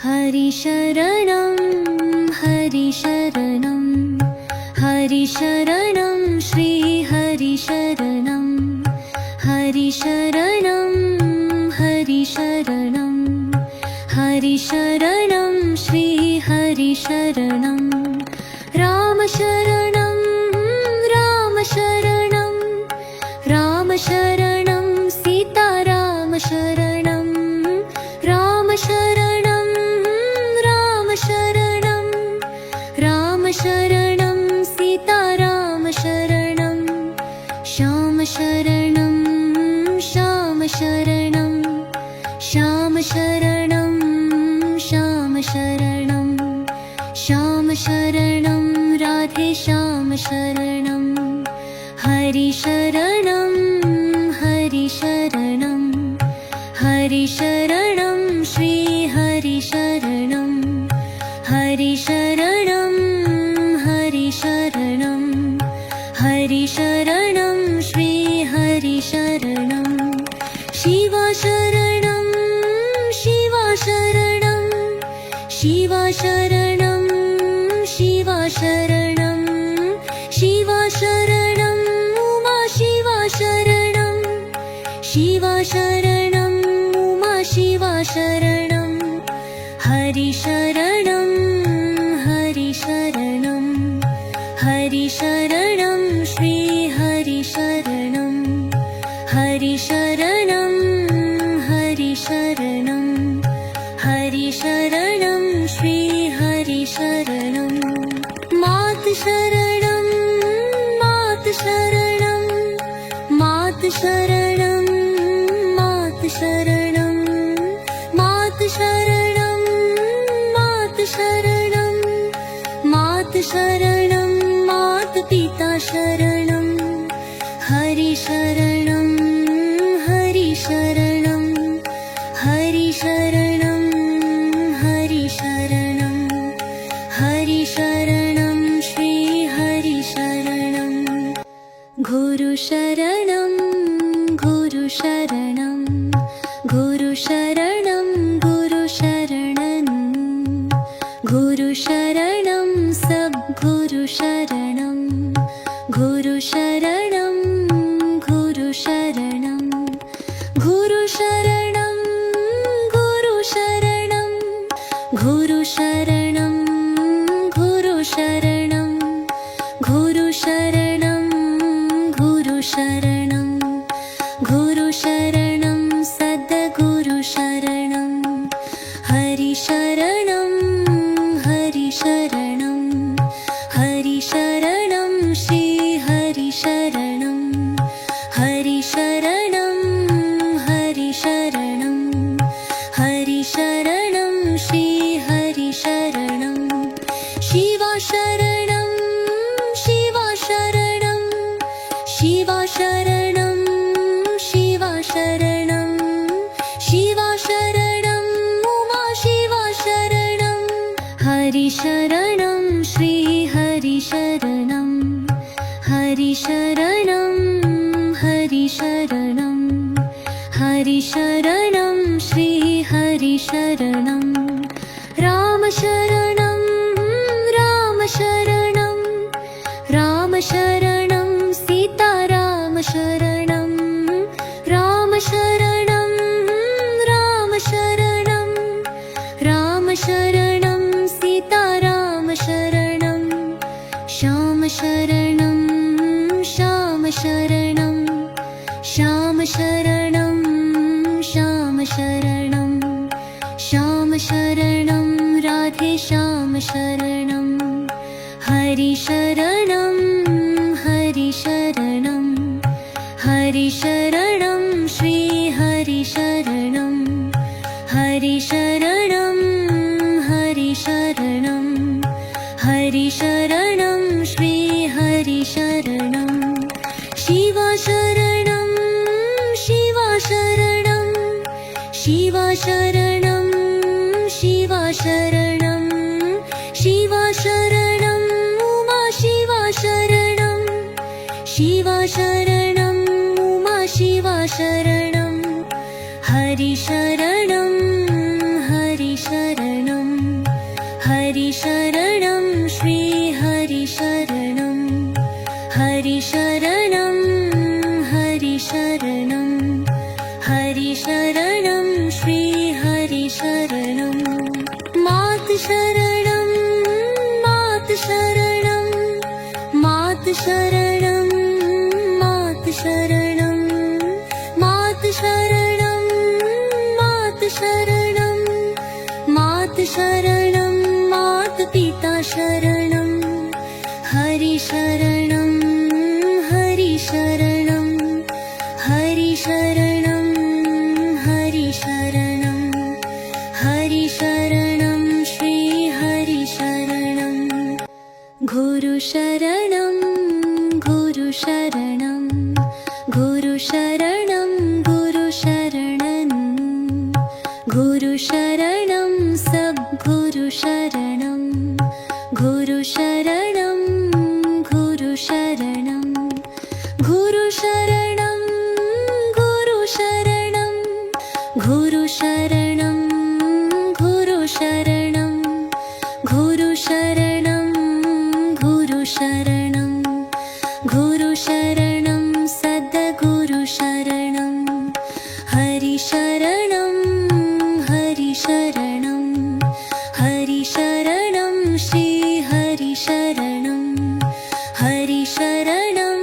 हरिशरणं हरिशरणं हरिशरणं श्रीहरिशरणं हरिशरणं हरिशरणं हरिशरणं श्रीहरिशरणं रामशरणं रामशरणं रामशरणं सीतारामशरणं रामशरणं रामशरणं रामशरणं सीतारामशरणं श्यामशरणं श्यामशरणं श्यामशरणं श्यामशरणं श्यामशरणं राधे श्यामशरणं हरिशरणं हरिशरणं हरिशरणं श्रीहरिशरणं हरिशरणं हरिशरणं हरिशरणं श्रीहरिशरणं शिवशरणं शिवशरणं शिवशरणं शिवशरणं शिवशरणं उमा शिवशरणं शिवशरणं उमा शिवशरणं हरिशरणं हरिशरणं हरिशरणं श्रीहरिशरणं हरिशरणं हरिशरणं हरिशरणं श्रीहरिशरणं मातशरणं मातशरणं मातशरणं मातशरणं मातशरणं मातशरणं मातशरणं मातपिता शरणं हरिशरणं हरिशरणं हरिशरणं हरिशरणं हरिशरणं श्रीहरिशरणं गुरुशरणं गुरुशरणं गुरुशरणं गुरुशरणं गुरुशरणं सद्गुरुशरणं गुरुशरणं गुरुशरणं गुरुशरणं गुरुशरणं गुरुशरणं गुरुशरणं गुरुशरणं गुरुशरणं गुरुशरणं सद्गुरुशरणं हरिशरणं हरिशरणं हरिशरणं श्रीहरिशरणं हरिशरणं हरिशरणं हरिशरणं श्रीहरिशरणं शिवशरणं शिवशरणं शिवशरणं शिवशरणं शिवशरणं उमा शिवशरणं हरिशरणं श्रीहरिशरणं हरिशरणं हरिशरणं हरिशरणं श्रीहरिशरणं रामशरणं रामशरणं रामशरणं सीतारामशरणं रामशरणं रामशरणं रामशरणं सीतारामशरणं श्यामशरणं श्यामशरणं श्यामशरणं श्यामशरणं श्यामशरणं राधे श्यामशरणं हरिशरणं हरिशरणं हरिशरणं श्रीहरिशरणं हरिशरणं हरिशरणं हरिशरणं श्रीहरिशरणं शिवशरणं शिवशरणं शिवशरणं शिवशरणं शिवशरणं उमा शिवशरणं शिवशरणं उमा शिवशरणं हरिशरणं हरिशरणं शरणं मातु शरणं मातु शरणं मातु शरणं मातु शरणं मातु शरणं मातु शरणं मातु पिता शरणं हरि शरणं हरि शरणं हरि शरणं हरि शरणं हरि शरणं श्री हरि शरणं गुरु शरणं गुरु शरणं गुरु शरणं गुरु शरणं गुरु शरणं सद्गुरु शरणं गुरु शरणं गुरु शरणं गुरु शरणं गुरु शरणं गुरु शरणं गुरु शरणं गुरु शरणं गुरु शरणं गुरु शरणं सद्गुरु शरणं हरि शरणं हरि शरणं हरि शरणं श्री हरि शरणं हरि शरणं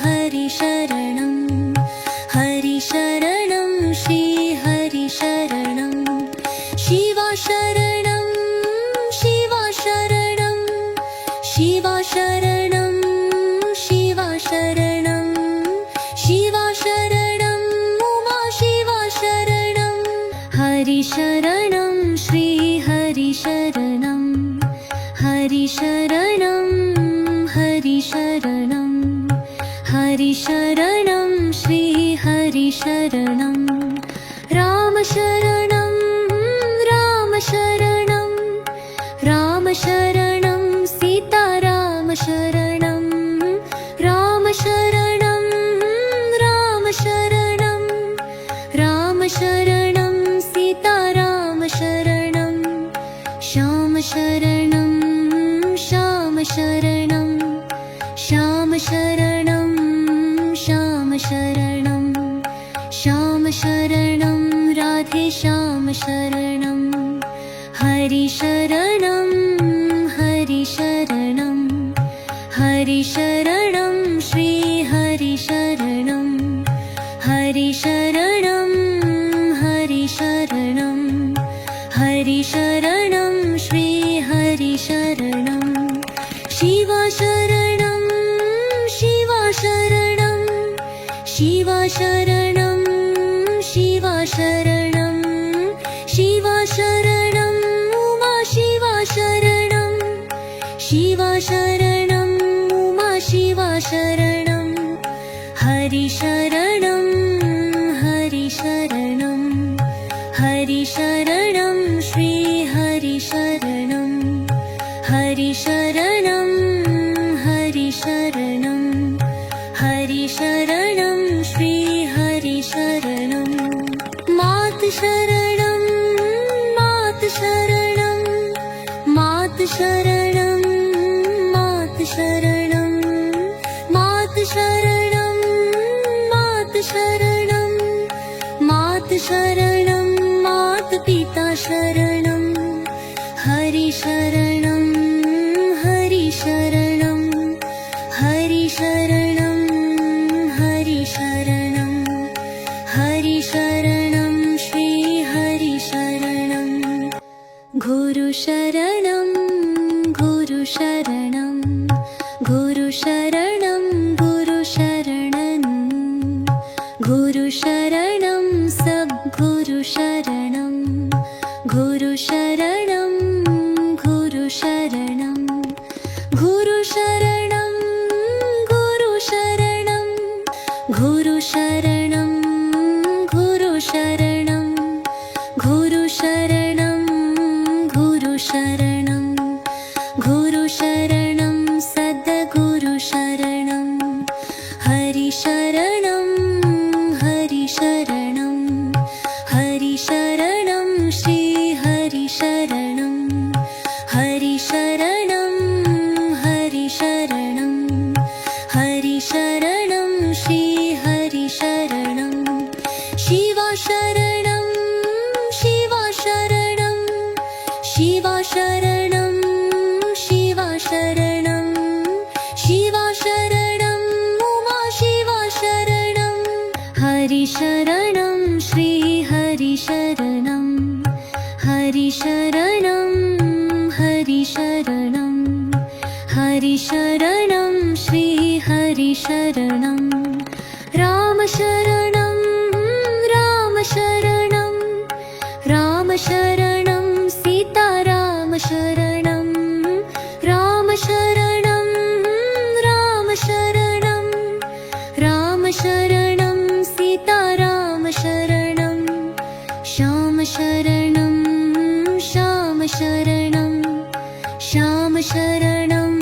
हरि शरणं हरि शरणं श्री हरि शरणं शिवा शरणं शिवा शरणं शिवा शरणं शिवा शरणं शिवा शरणं उमा शिवा शरणं हरि शरणं श्री हरि शरणं हरि शरणं हरि शरणं हरि शरणं श्री हरि शरणं राम शरणं राम शरणं राम शरणं सीताराम शरणं राम शरणं राम शरणं राम शरणं सीताराम शरणं श्याम शरणं श्याम शरणं श्याम शरणं श्याम शरणं श्याम शरणं राधे श्याम शरणं हरि शरणं हरि शरणं हरि शरणं श्री हरि शरणं हरि शरणं हरि शरणं हरि शरणं श्री हरि शरणं शिवा शरणं शिवा शरणं शिवा शरणं शिवा शरणं शिवा शरणं उमा शिवा शरणं शिवा शरणं उमा शिवा शरणं हरि शरणं हरि शरणं हरि शरणं श्री हरि शरणं हरि शरणं हरि शरणं हरि शरणं श्री हरि शरणं मातु शरणं मातु शरणं मातु शरणं मातु शरणं मातु शरणं मातु शरणं मातु शरणं मातु पिता शरणं हरि शरणं हरि शरणं हरि शरणं हरि शरणं हरि शरणं श्री हरि शरणं गुरु शरणं गुरु शरणं गुरु शरणं गुरु शरणं गुरु शरणं सद्गुरु शरणं गुरु शरणं गुरु शरणं गुरु शरणं गुरु शरणं गुरु शरणं गुरु शरणं गुरु शरणं गुरु शरणं गुरु शरणं सद्गुरु शरणं हरि शरणं हरि शरणं हरि शरणं श्री हरि शरणं हरि शरणं हरि शरणं हरि शरणं श्री हरि शरणं शिवा शरणं शिवा शरणं शिवा शरणं शिवा शरणं शिवा शरणं उमा शिवा शरणं हरि शरणं श्री हरि शरणं हरि शरणं हरि शरणं हरि शरणं श्री हरि शरणं राम शरणं राम शरणं राम शरणं सीता राम शरणं राम शरणं राम शरणं राम शरणं सीता राम शरणं श्याम शरणं श्याम शरणं श्याम शरणं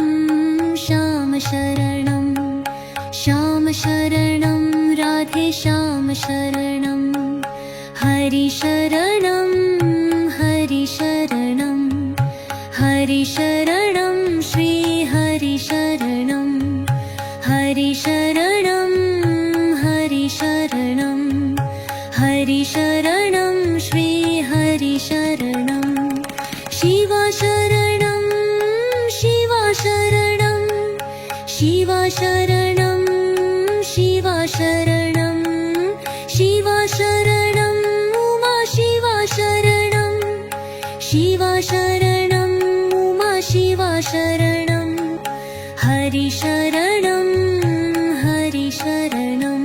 श्याम शरणं श्याम शरणं राधे श्याम शरणं हरि शरणं हरि शरणं हरि शरणं श्री हरि शरणं हरि शरणं हरि शरणं हरि शरणं श्री हरि शरणं शिवा शरणं शिवा शरणं शिवा शरणं शिवा शरणं शिवा शरणं उमा शिवा शरणं शिवा शरणं उमा शिवा शरणं हरि शरणं हरि शरणं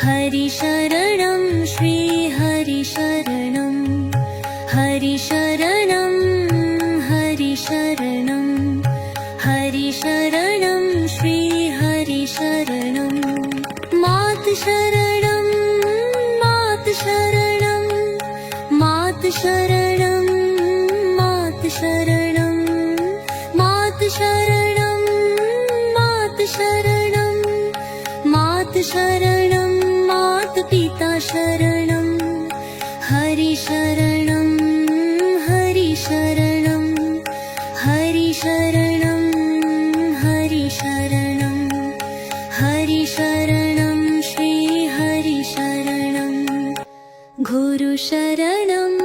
हरि शरणं श्री हरि शरणं हरि शरणं हरि शरणं हरि शरणं श्री हरि शरणं मात शरणं मात शरणं मात शरणं मात शरणं मात शरणं मात शरणं मात शरणं मात पिता शरणं हरि शरणं हरि शरणं हरि शरणं हरि शरणं हरि शरणं श्री हरि शरणं गुरु शरणं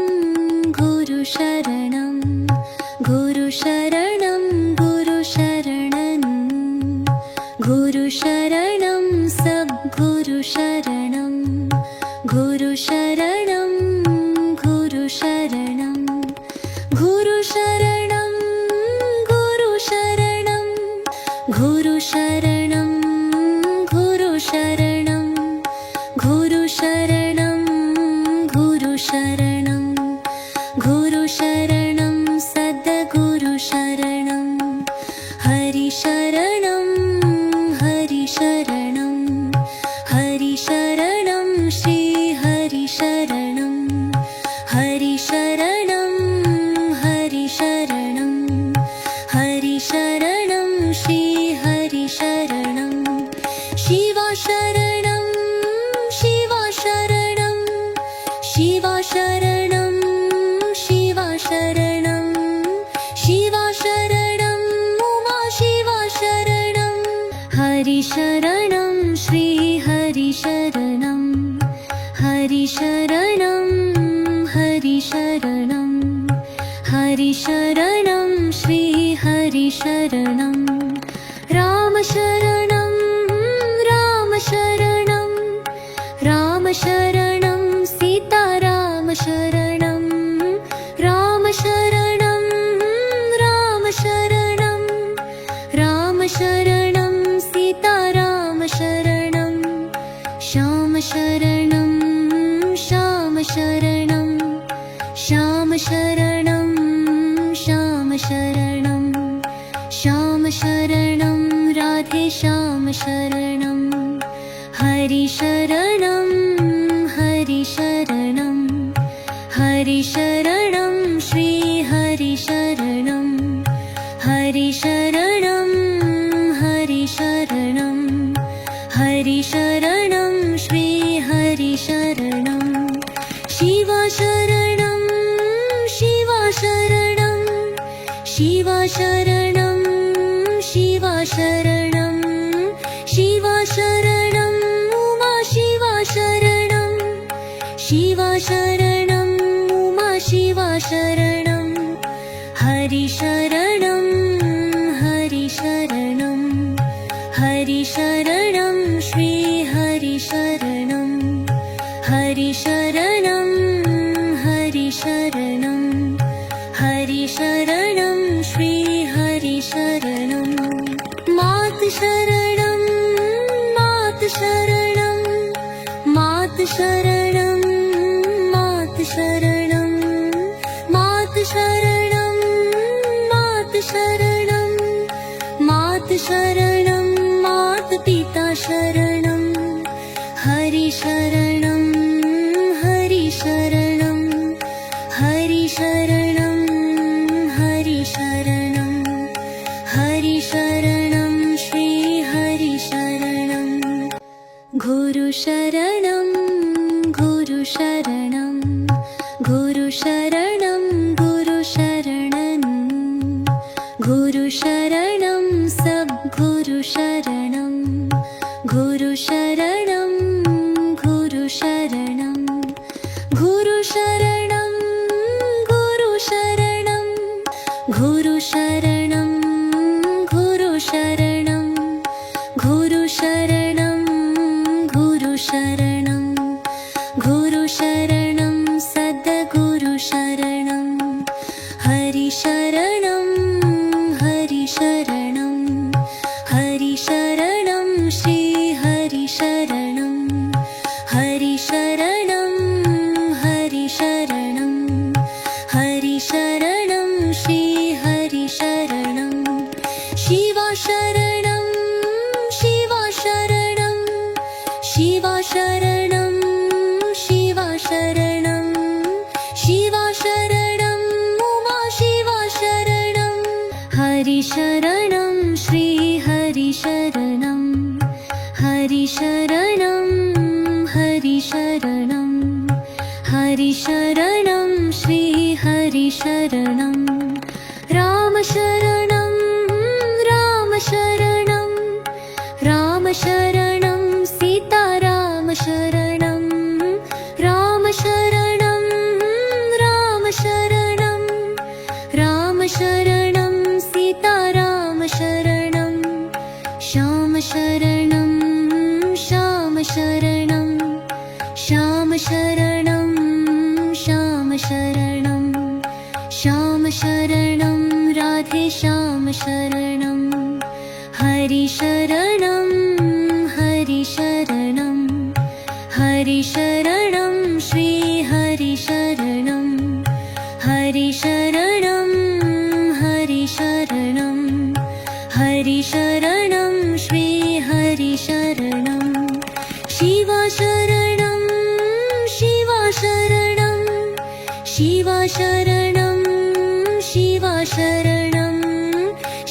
गुरु शरणं गुरु शरणं गुरु शरणं गुरु शरणं सद्गुरु शरणं गुरु शरणं गुरु शरणं गुरु शरणं गुरु शरणं गुरु शरणं गुरु शरणं गुरु शरणं गुरु शरणं गुरु शरणं सद्गुरु शरणं हरि शरणं हरि शरणं हरि शरणं श्री हरि शरणं हरि शरणं हरि शरणं हरि शरणं श्री हरि शरणं शिवा शरणं शिवा शरणं शिवा शरणं शिवा शरणं शिवा शरणं उमा शिवा शरणं हरि शरणं श्री हरि शरणं हरि शरणं हरि शरणं हरि शरणं श्री हरि शरणं राम शरणं राम शरणं राम शरणं सीता राम शरणं राम शरणं राम शरणं राम शरणं सीता राम शरणं श्याम शरणं श्याम शरणं श्याम शरणं श्याम शरणं श्याम शरणं राधे श्याम शरणं हरि शरणं हरि शरणं हरि शरणं श्री हरि शरणं हरि शरणं हरि शरणं हरि शरणं श्री हरि शरणं शिवा शरणं शिवा शरणं शिवा शरणं शिवा शरणं शिवा शरणं उमा शिवा शरणं शिवा शरणं उमा शिवा शरणं हरिशरणं हरिशरणं हरिशरणं श्रीहरिशरणं हरिशरणं हरिशरणं हरिशरणं श्रीहरिशरणं मातशरणं मातशरणं मातशरणं मातशरणं मातशरणं मातशरणं मातशरणं मातपिता शरणं हरिशरणं हरिशरणं हरिशरणं हरिशरणं हरिशरणं श्रीहरिशरणं गुरुशरणं गुरुशरणं गुरुशरणं गुरुशरणं गुरुशरणं सद्गुरुशरणं गुरुशरणं गुरुशरणं गुरुशरणं गुरुशरणं गुरुशरणं गुरुशरणं गुरुशरणं गुरुशरणं गुरुशरणं सद्गुरुशरणं हरिशरणं हरिशरणं हरिशरणं श्रीहरिशरणं हरिशरणं हरिशरणं हरिशरणं श्रीहरिशरणं शिवशरणं शिवशरणं शिवशरणं शिवशरणं शिवशरणं उमा शिवशरणं हरिशरणं श्रीहरिशरणं हरिशरणं हरिशरणं हरिशरणं श्रीहरिशरणं रामशरणं रामशरणं रामशरणं सीतारामशरणं रामशरणं रामशरणं रामशरणं सीतारामशरणं श्यामशरणं श्यामशरणं श्यामशरणं श्यामशरणं श्यामशरणं राधे श्यामशरणं हरिशरणं हरिशरणं हरिशरणं श्रीहरिशरणं हरिशरणं हरिशरणं हरिशरणं श्रीहरिशरणं शिवशरणं शिवशरणं शिवशरणं शिवशरणं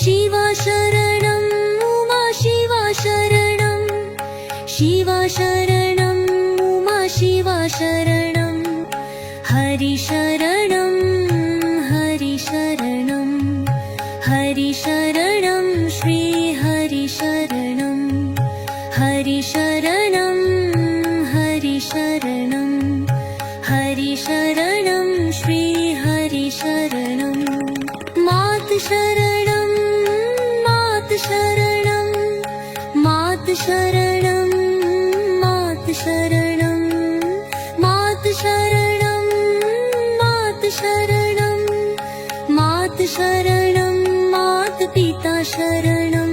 शिवशरणं उमा शिवशरणं शिवशरणं उमा शिवशरणं हरिशरणं हरिशरणं हरिशरणं श्रीहरिशरणं हरिशरणं हरिशरणं हरिशरणं श्रीहरिशरणं मातशरणं मातशरणं मातशरणं मातशरणं मातशरणं मातशरणं मातशरणं मातपिता शरणं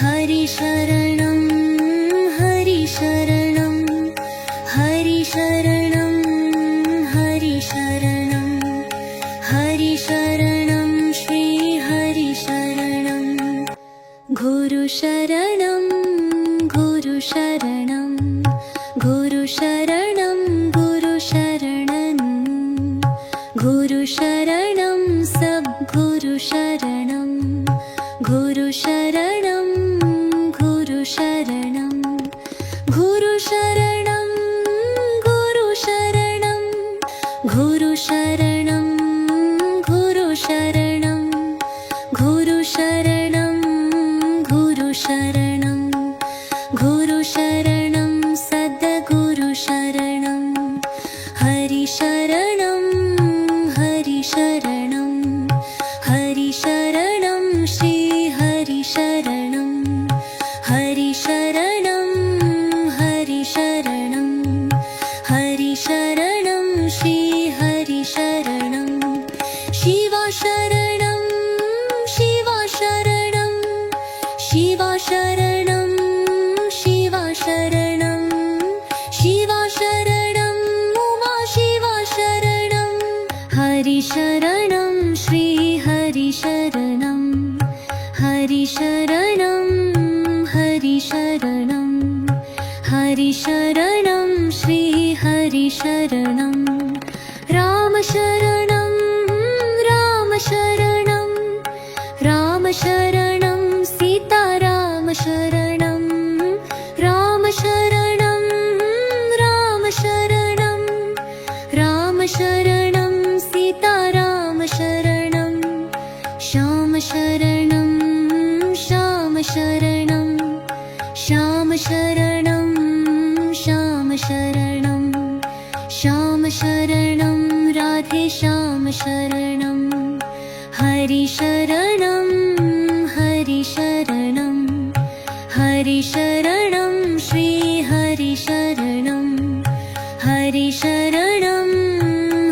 हरिशरणं हरिशरणं हरिशरणं हरिशरणं हरिशरणं श्रीहरिशरणं गुरुशरणं गुरुशरणं गुरुशरणं गुरुशरणं गुरुशरणं सद्गुरुशरणं गुरुशरणं गुरुशरणं गुरुशरणं गुरुशरणं गुरुशरणं गुरुशरणं गुरुशरणं गुरुशरणं गुरुशरणं सद्गुरुशरणं हरिशरणं हरिशरणं शरणं शिवा शरणं शिवा शरणं शिवा शरणं शिवा शरणं उमा शिवा शरणं हरि शरणं श्री हरि शरणं हरि शरणं हरि शरणं हरि शरणं श्री हरि शरणं राम शरणं राम शरणं राम शरणं सीता राम शरणं राम शरणं राम शरणं राम शरणं सीता राम शरणं श्याम शरणं श्याम शरणं श्याम शरणं श्याम शरणं श्याम शरणं राधे श्याम शरणं हरि शरणं हरि शरणं हरि शरणं श्री हरि शरणं हरि शरणं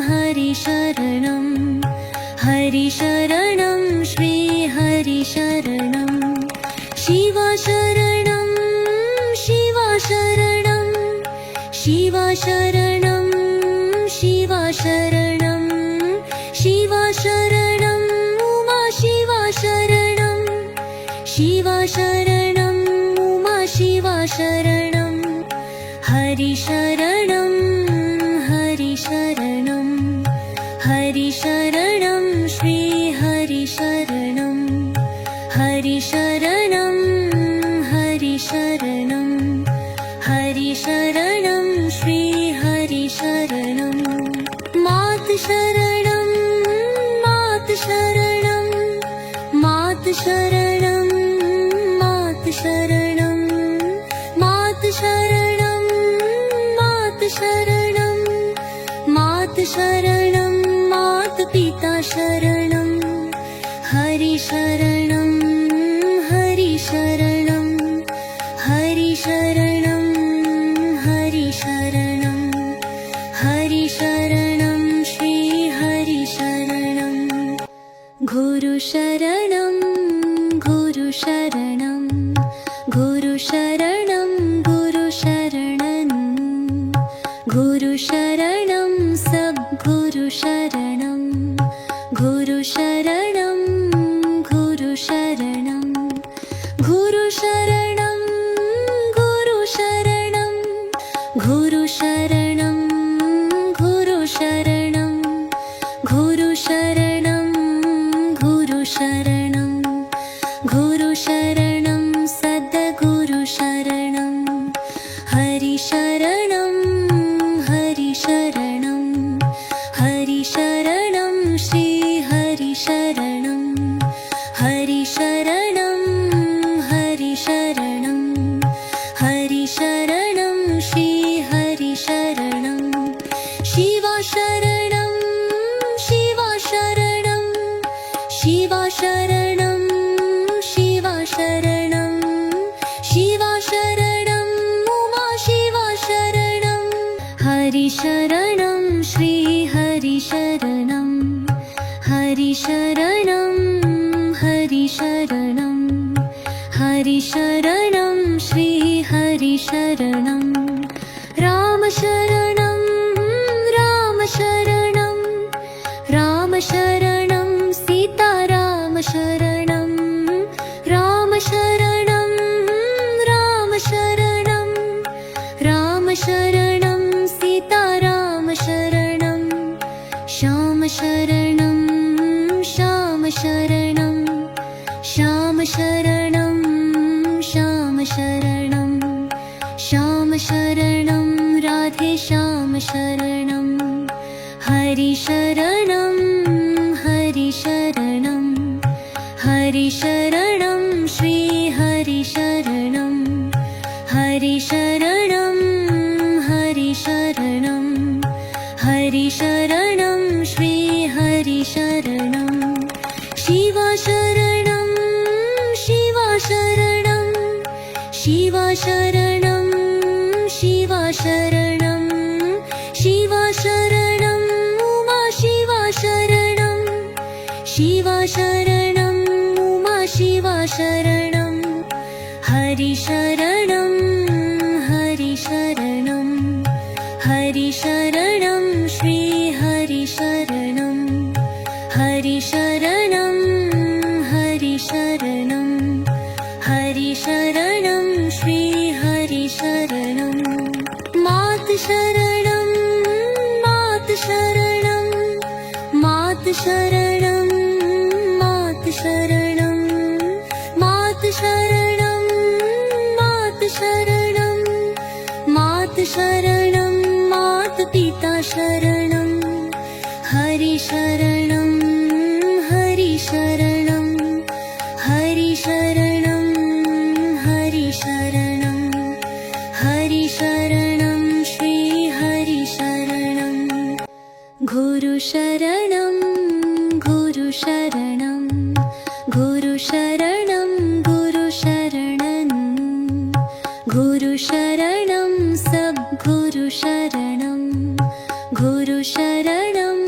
हरि शरणं हरि शरणं श्री हरि शरणं शिवा शरणं शिवा शरणं शिवा शरणं शिवा शरणं शिवा शरणं उमा शिवा शरणं शिवा शरणं उमा शिवा शरणं हरि शरणं हरि शरणं हरि शरणं श्री हरि शरणं हरि शरणं हरि शरणं हरि शरणं श्री हरि शरणं मात शरणं मात शरणं मात शरणं मात शरणं मात शरणं मात शरणं मात शरणं मात पिता शरणं हरि शरणं हरि शरणं हरि शरणं हरि शरणं हरि शरणं श्री हरि शरणं गुरु शरणं गुरु शरणं गुरु शरणं गुरु शरणं गुरु शरणं सब गुरु शरणं गुरु शरणं गुरु शरणं गुरु शरणं गुरु शरणं गुरु शरणं गुरु शरणं गुरु शरणं गुरु शरणं गुरु शरणं सद्गुरु शरणं हरि शरणं हरि शरणं हरि शरणं श्री हरि शरणं हरि शरणं हरि शरणं हरि शरणं श्री हरि शरणं शिवा शरणं शिवा शरणं शिवा शरणं शिवा शरणं शिवा शरणं उमा शिवा शरणं हरि शरणं श्री हरि शरणं हरि शरणं हरि शरणं हरि शरणं श्री हरि शरणं राम शरणं राम शरणं राम शरणं सीता राम शरणं राम शरणं राम शरणं राम शरणं सीता राम शरणं श्याम शरणं श्याम शरणं श्याम शरणं श्याम शरणं श्याम शरणं राधे श्याम शरणं हरि शरणं हरि शरणं हरि शरणं श्री हरि शरणं हरि शरणं हरि शरणं हरि शरणं श्री हरि शरणं शिवा शरणं शिवा शरणं शिवा शरणं शिवा शरणं शिवा शरणं उमा शिवा शरणं शिवा शरणं उमा शिवा शरणं हरि शरणं हरि शरणं हरि शरणं श्री हरि शरणं हरि शरणं हरि शरणं हरि शरणं श्री हरि शरणं मात शरणं मात शरणं मात शरणं मात शरणं मात शरणं मात शरणं मात शरणं मात पिता शरणं हरि शरणं हरि शरणं हरि शरणं हरि शरणं हरि शरणं श्री हरि शरणं गुरु शरणं गुरु शरणं गुरु शरणं गुरु शरणं गुरु शरणं सब गुरु शरणं गुरु शरणं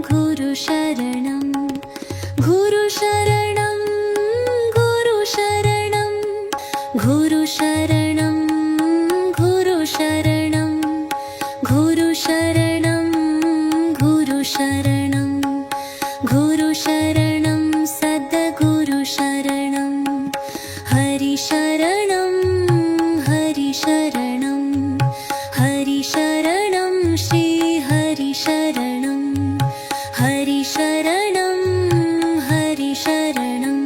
गुरु शरणं गुरु शरणं गुरु शरणं गुरु शरणं गुरु शरणं गुरु शरणं गुरु शरणं गुरु शरणं सद्गुरु शरणं हरि शरणं हरि शरणं हरि शरणं श्री हरि शरणं हरि शरणं हरि शरणं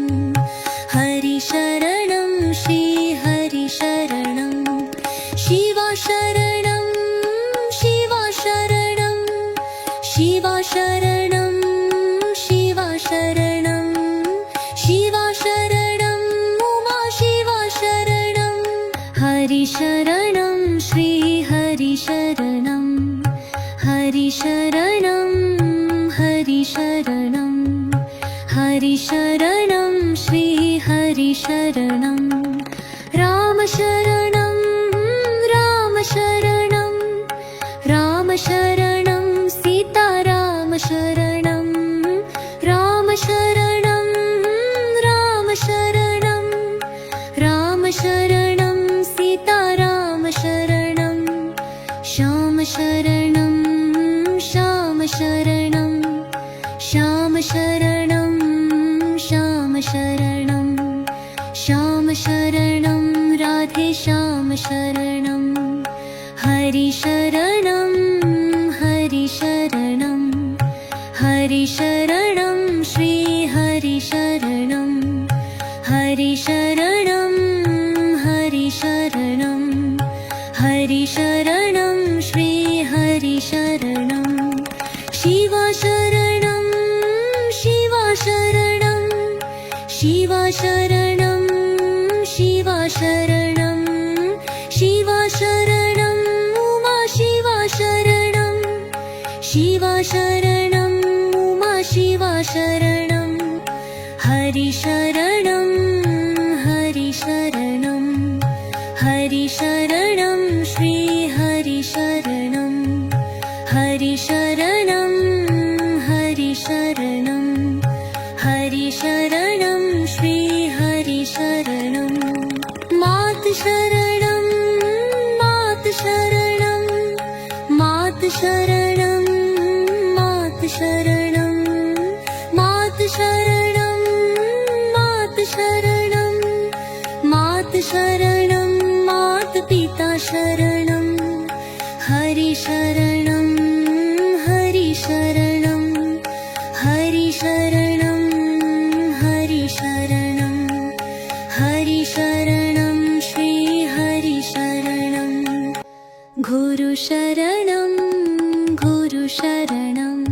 हरि शरणं श्री हरि शरणं शिवा शरणं शिवा शरणं शिवा शरणं शिवा शरणं शिवा शरणं उमा शिवा शरणं हरि शरणं श्री हरि शरणं हरि शरणं हरि शरणं हरि शरणं श्री हरि शरणं राम शरणं राम शरणं राम शरणं सीता राम शरणं राम शरणं राम शरणं राम शरणं सीता राम शरणं श्याम शरणं श्याम शरणं श्याम शरणं श्याम शरणं श्याम शरणं राधे श्याम शरणं हरि शरणं हरि शरणं हरि शरणं श्री हरि शरणं हरि शरणं हरि शरणं हरि शरणं श्री हरि शरणं शिवा शरणं शिवा शरणं शिवा शरणं शिवा शरणं शिवा शरणं उमा शिवा शरणं शिवा शरणं उमा शिवा शरणं हरि शरणं हरि शरणं हरि शरणं श्री हरि शरणं हरि शरणं हरि शरणं हरि शरणं श्री हरि शरणं मात शरणं मात शरणं मात शरणं मात शरणं मात शरणं मात शरणं मात शरणं मात पिता शरणं हरि शरणं हरि शरणं हरि शरणं हरि शरणं हरि शरणं श्री हरि शरणं गुरु शरणं गुरु शरणं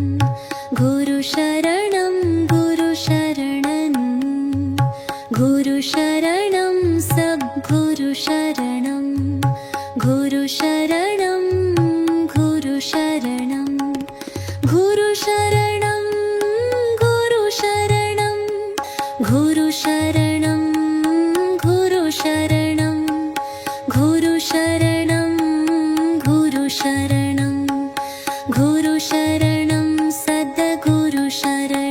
गुरु शरणं गुरु शरणं गुरु शरणं सब गुरु शरणं गुरु शरणं गुरु शरणं गुरु शरणं गुरु शरणं गुरु शरणं गुरु शरणं गुरु शरणं गुरु शरणं गुरु शरणं सद्गुरु शरणं